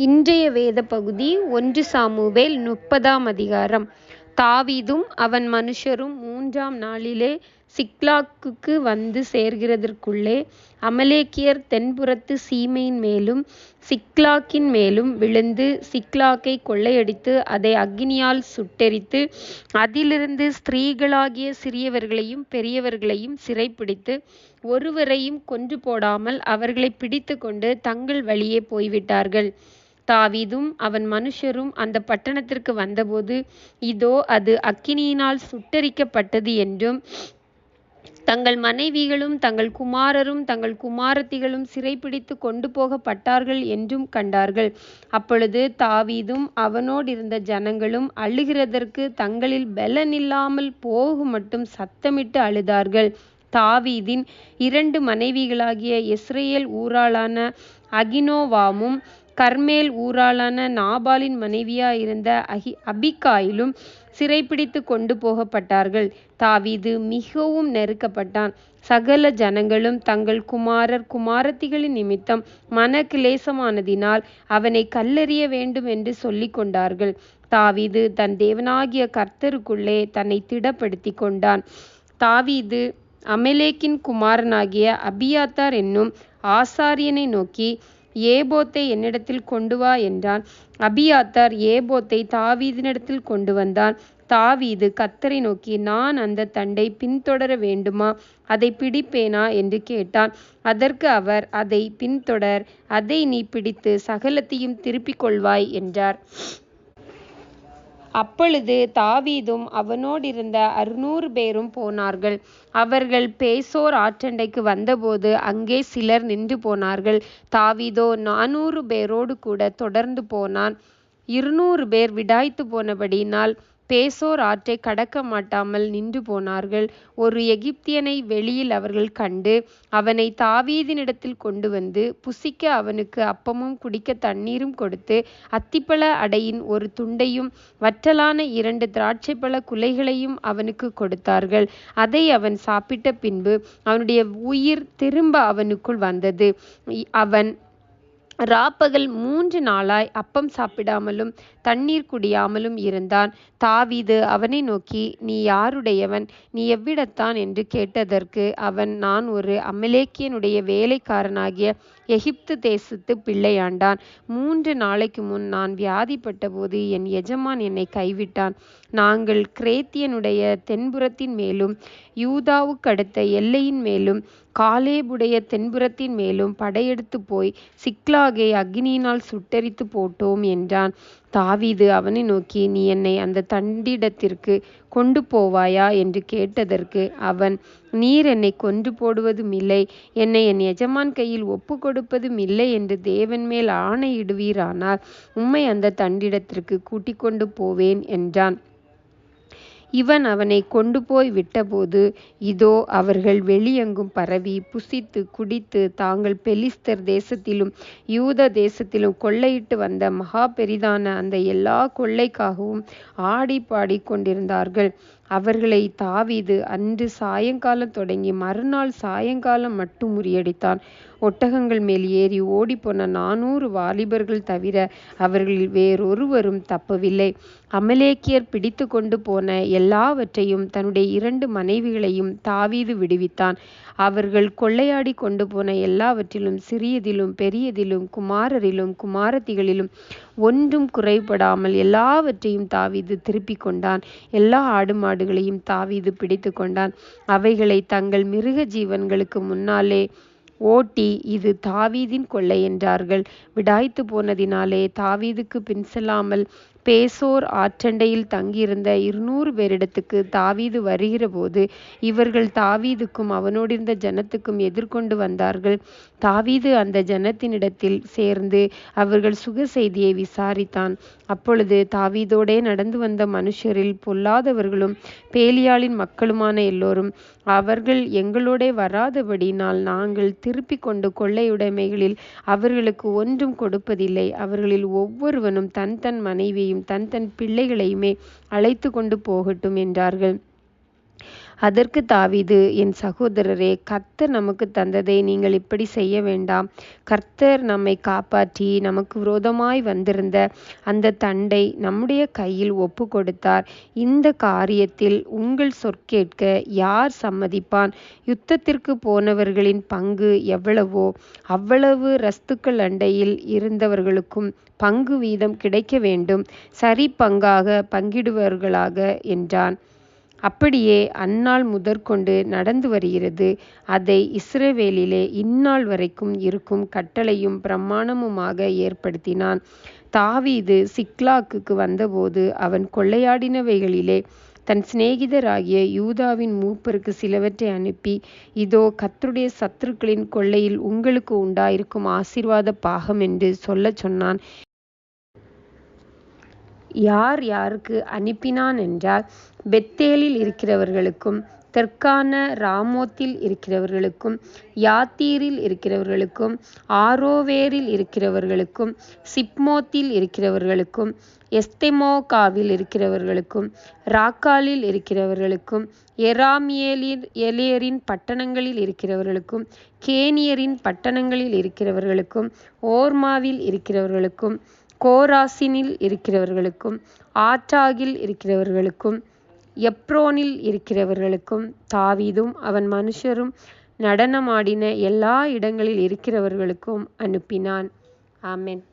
இன்றைய வேத பகுதி 1 சாமுவேல் 30ஆம் அதிகாரம். தாவீதும் அவன் மனுஷரும் 3ஆம் நாளிலே சிக்லாகுக்கு வந்து சேர்கிறதற்குள்ளே அமலேக்கியர் தென்புறத்து சீமையின் மேலும் சிக்லாகின் மேலும் விழுந்து சிக்லாகை கொள்ளையடித்து அதை அக்கினியால் சுட்டெரித்து அதிலிருந்து ஸ்திரீகளாகிய சிறியவர்களையும் பெரியவர்களையும் சிறைப்பிடித்து ஒருவரையும் கொன்று போடாமல் அவர்களை பிடித்து கொண்டு தங்கள் வழியே போய்விட்டார்கள். தாவீதும் அவன் மனுஷரும் அந்த பட்டணத்திற்கு வந்தபோது இதோ அது அக்கினியினால் சுட்டெரிக்கப்பட்டது என்றும் தங்கள் மனைவிகளும் தங்கள் குமாரரும் தங்கள் குமாரத்திகளும் சிறைப்பிடித்து கொண்டு போகப்பட்டார்கள் என்றும் கண்டார்கள். அப்பொழுது தாவீதும் அவனோடிருந்த ஜனங்களும் அழுகிறதற்கு தங்களில் பெலனில்லாமல் போகுமட்டும் சத்தமிட்டு அழுதார்கள். தாவீதின் 2 மனைவிகளாகிய யெஸ்ரயேல் ஊராளான அகினோவாமும் கர்மேல் ஊராளான நாபாலின் மனைவியாயிருந்த அபிகாயிலும் சிறைப்பிடித்து கொண்டு போகப்பட்டார்கள். தாவீது மிகவும் நெருக்கப்பட்டான். சகல ஜனங்களும் தங்கள் குமாரர் குமாரத்திகளின் நிமித்தம் மனக்கிலேசமானதினால் அவனை கல்லெறிய வேண்டும் என்று சொல்லிக் கொண்டார்கள். தாவீது தன் தேவனாகிய கர்த்தருக்குள்ளே தன்னை திடப்படுத்தி கொண்டான். தாவீது அமலேக்கின் குமாரனாகிய அபியாத்தார் என்னும் ஆசாரியனை நோக்கி ஏபோத்தை என்னிடத்தில் கொண்டு வா என்றான். அபியாத்தார் ஏபோத்தை தாவீதினிடத்தில் கொண்டு வந்தான். தாவீது கர்த்தரை நோக்கி, நான் அந்த தண்டை பின்தொடர வேண்டுமா, அதை பிடிப்பேனா என்று கேட்டான். அதற்கு அவர், அதை பின்தொடர், அதை நீ பிடித்து சகலத்தையும் திருப்பிக் கொள்வாய் என்றார். அப்பொழுது தாவீதும் அவனோடிருந்த 600 பேரும் போனார்கள். அவர்கள் பேசோர் ஆற்றண்டைக்கு வந்தபோது அங்கே சிலர் நின்று போனார்கள். தாவீதோ 400 பேரோடு கூட தொடர்ந்து போனான். 200 பேர் விடாய்த்து போனபடியினால் பேசோர் ஆற்றை கடக்க மாட்டாமல் நின்று போனார்கள். ஒரு எகிப்தியனை வெளியில் அவர்கள் கண்டு அவனை தாவீதினிடத்தில் கொண்டு வந்து புசிக்க அவனுக்கு அப்பமும் குடிக்க தண்ணீரும் கொடுத்து அத்திப்பழ அடையின் ஒரு துண்டையும் வற்றலான 2 திராட்சைப்பழ குலைகளையும் அவனுக்கு கொடுத்தார்கள். அதை அவன் சாப்பிட்ட பின்பு அவனுடைய உயிர் திரும்ப அவனுக்குள் வந்தது. அவன் ராப்பகல் 3 நாளாய் அப்பம் சாப்பிடாமலும் தண்ணீர் குடியாமலும் இருந்தான். தாவீது அவனை நோக்கி, நீ யாருடையவன், நீ எவ்விடத்தான் என்று கேட்டதற்கு அவன், நான் ஒரு அமலேக்கியனுடைய வேலைக்காரனாகிய எகிப்து தேசத்து பிள்ளையாண்டான். 3 நாளைக்கு முன் நான் வியாதிப்பட்டபோது என் எஜமான் என்னை கைவிட்டான். நாங்கள் கிரேத்தியனுடைய தென்புறத்தின் மேலும் யூதாவுக்கடுத்த எல்லையின் மேலும் காலேபுடைய தென்புறத்தின் மேலும் படையெடுத்து போய் சிக்லாகை அக்கினியினால் சுட்டெரித்து போட்டோம் என்றான். தாவீது அவனை நோக்கி, நீ என்னை அந்த தண்டிடத்திற்கு கொண்டு போவாயா என்று கேட்டதற்கு அவன், நீர் என்னை கொன்று போடுவதும் இல்லை, என்னை என் எஜமான் கையில் ஒப்பு கொடுப்பதும் இல்லை என்று தேவன் மேல் ஆணையிடுவீரானால் உம்மை அந்த தண்டிடத்திற்கு கூட்டிக் கொண்டு போவேன் என்றான். இவன் அவனை கொண்டு போய் விட்டபோது இதோ அவர்கள் வெளியெங்கும் பரவி புசித்து குடித்து தாங்கள் பெலிஸ்தர் தேசத்திலும் யூத தேசத்திலும் கொள்ளையிட்டு வந்த மகா பெரிதான அந்த எல்லா கொள்ளைக்காகவும் ஆடி பாடி கொண்டிருந்தார்கள். அவர்களை தாவீது அன்று சாயங்காலம் தொடங்கி மறுநாள் சாயங்காலம் மட்டும் முறியடித்தான். ஒட்டகங்கள் மேல் ஏறி ஓடிப்போன 400 வாலிபர்கள் தவிர அவர்களில் வேறொருவரும் தப்பவில்லை. அமலேக்கியர் பிடித்து கொண்டு போன எல்லாவற்றையும் தன்னுடைய 2 மனைவிகளையும் தாவீது விடுவித்தான். அவர்கள் கொள்ளையாடி கொண்டு போன எல்லாவற்றிலும் சிறியதிலும் பெரியதிலும் குமாரரிலும் குமாரத்திகளிலும் ஒன்றும் குறைபடாமல் எல்லாவற்றையும் தாவீது திருப்பிக் கொண்டான். எல்லா ஆடு மாடுகளையும் தாவீது பிடித்து கொண்டான். அவைகளை தங்கள் மிருக ஜீவன்களுக்கு முன்னாலே ஓட்டி, இது தாவீதின் கொள்ளை என்றார்கள். விடாய்த்து போனதினாலே தாவீதுக்கு பின் செல்லாமல் பேசோர் ஆற்றண்டையில் தங்கியிருந்த 200 பேரிடத்துக்கு தாவீது வருகிறபோது இவர்கள் தாவீதுக்கும் அவனோடிருந்த ஜனத்துக்கும் எதிர்கொண்டு வந்தார்கள். தாவீது அந்த ஜனத்தினிடத்தில் சேர்ந்து அவர்கள் சுக செய்தியை விசாரித்தான். அப்பொழுது தாவீதோடே நடந்து வந்த மனுஷரில் பொல்லாதவர்களும் பேலியாளின் மக்களுமான எல்லோரும், அவர்கள் எங்களோடே வராதபடியினால் நாங்கள் திருப்பிக் கொண்டு கொள்ளையுடைமைகளில் அவர்களுக்கு ஒன்றும் கொடுப்பதில்லை. அவர்களில் ஒவ்வொருவனும் தன் தன் மனைவியையும் தன் தன் பிள்ளைகளையுமே அழைத்து கொண்டு போகட்டும் என்றார்கள். அதற்கு தாவீது, என் சகோதரரே, கர்த்தர் நமக்கு தந்ததை நீங்கள் இப்படி செய்ய வேண்டாம். கர்த்தர் நம்மை காப்பாற்றி நமக்கு விரோதமாய் வந்திருந்த அந்த தண்டை நம்முடைய கையில் ஒப்பு கொடுத்தார். இந்த காரியத்தில் உங்கள் சொற்கேட்க யார் சம்மதிப்பான்? யுத்தத்திற்கு போனவர்களின் பங்கு எவ்வளவோ அவ்வளவு ரஸ்துக்கள் அண்டையில் இருந்தவர்களுக்கும் பங்கு வீதம் கிடைக்க வேண்டும், சரி பங்காக பங்கிடுவர்களாக என்றான். அப்படியே அந்நாள் முதற்கொண்டு நடந்து வருகிறது. அதை இஸ்ரவேலிலே இந்நாள் வரைக்கும் இருக்கும் கட்டளையும் பிரமாணமுமாக ஏற்படுத்தினான். தாவீது சிக்லாகுக்கு வந்தபோது அவன் கொள்ளையாடினவைகளிலே தன் சிநேகிதராகிய யூதாவின் மூப்பருக்கு சிலவற்றை அனுப்பி, இதோ கர்த்தருடைய சத்துருக்களின் கொள்ளையில் உங்களுக்கு உண்டாயிருக்கும் ஆசீர்வாத பாகம் என்று சொல்லச் சொன்னான். யார் யாருக்கு அனுப்பினான் என்றால், பெத்தேலில் இருக்கிறவர்களுக்கும், தெற்கான ராமோத்தில் இருக்கிறவர்களுக்கும், யாத்தீரில் இருக்கிறவர்களுக்கும், ஆரோவேரில் இருக்கிறவர்களுக்கும், சிப்மோத்தில் இருக்கிறவர்களுக்கும், எஸ்தெமோகாவில் இருக்கிறவர்களுக்கும், ராக்காலில் இருக்கிறவர்களுக்கும், எலியரின் பட்டணங்களில் இருக்கிறவர்களுக்கும், கேனியரின் பட்டணங்களில் இருக்கிறவர்களுக்கும், ஓர்மாவில் இருக்கிறவர்களுக்கும், கோராசினில் இருக்கிறவர்களுக்கும், ஆற்றாகில் இருக்கிறவர்களுக்கும், எப்ரோனில் இருக்கிறவர்களுக்கும், தாவீதும் அவன் மனுஷரும் நடனமாடின எல்லா இடங்களில் இருக்கிறவர்களுக்கும் அனுப்பினான். ஆமென்.